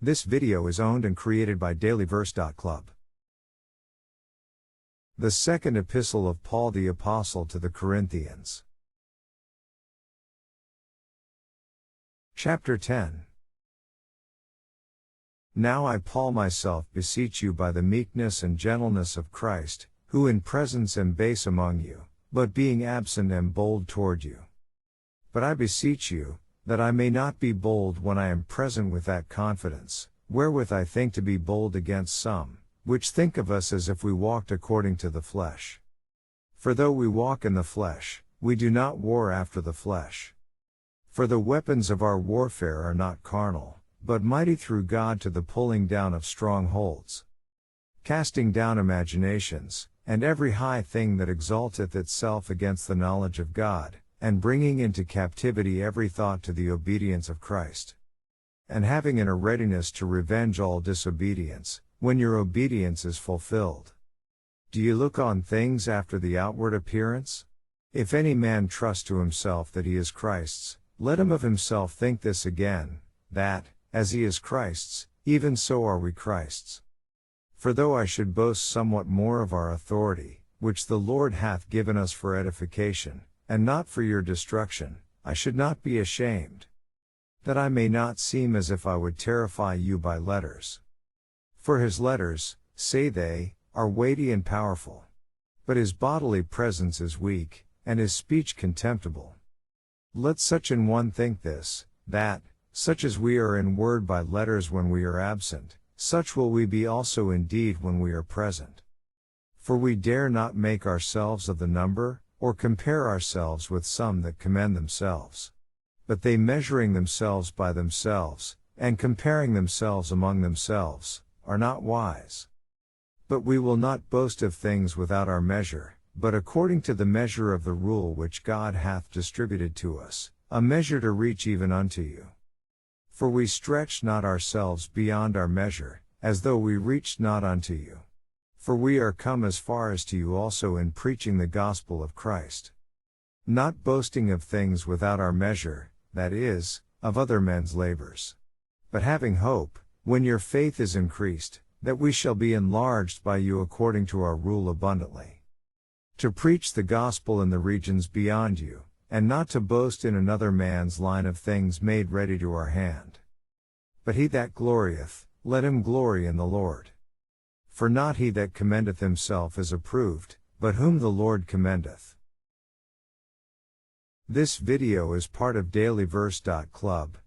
This video is owned and created by dailyverse.club. The second epistle of Paul the Apostle to the Corinthians. Chapter 10. Now I Paul myself beseech you by the meekness and gentleness of Christ, who in presence am base among you, but being absent am bold toward you. But I beseech you, that I may not be bold when I am present with that confidence, wherewith I think to be bold against some, which think of us as if we walked according to the flesh. For though we walk in the flesh, we do not war after the flesh. For the weapons of our warfare are not carnal, but mighty through God to the pulling down of strongholds, casting down imaginations, and every high thing that exalteth itself against the knowledge of God, and bringing into captivity every thought to the obedience of Christ. And having in a readiness to revenge all disobedience, when your obedience is fulfilled. Do you look on things after the outward appearance? If any man trust to himself that he is Christ's, let him of himself think this again, that, as he is Christ's, even so are we Christ's. For though I should boast somewhat more of our authority, which the Lord hath given us for edification, and not for your destruction, I should not be ashamed. That I may not seem as if I would terrify you by letters. For his letters, say they, are weighty and powerful. But his bodily presence is weak, and his speech contemptible. Let such an one think this, that, such as we are in word by letters when we are absent, such will we be also indeed when we are present. For we dare not make ourselves of the number, or compare ourselves with some that commend themselves. But they measuring themselves by themselves, and comparing themselves among themselves, are not wise. But we will not boast of things without our measure, but according to the measure of the rule which God hath distributed to us, a measure to reach even unto you. For we stretch not ourselves beyond our measure, as though we reached not unto you. For we are come as far as to you also in preaching the gospel of Christ. Not boasting of things without our measure, that is, of other men's labors. But having hope, when your faith is increased, that we shall be enlarged by you according to our rule abundantly. To preach the gospel in the regions beyond you, and not to boast in another man's line of things made ready to our hand. But he that glorieth, let him glory in the Lord. For not he that commendeth himself is approved, but whom the Lord commendeth. This video is part of dailyverse.club.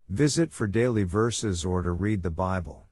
Visit for daily verses or to read the Bible.